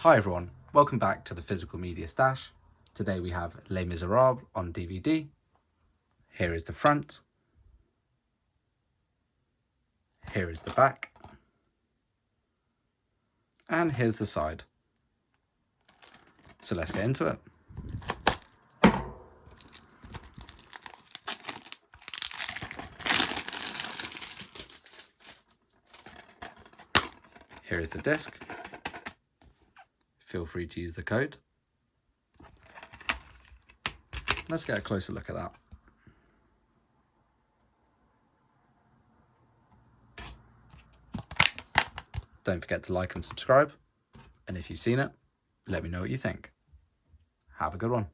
Hi everyone, welcome back to the Physical Media Stash. Today we have Les Misérables on DVD. Here is the front. Here is the back. And here's the side. So let's get into it. Here is the disc. Feel free to use the code. Let's get a closer look at that. Don't forget to like and subscribe. And if you've seen it, let me know what you think. Have a good one.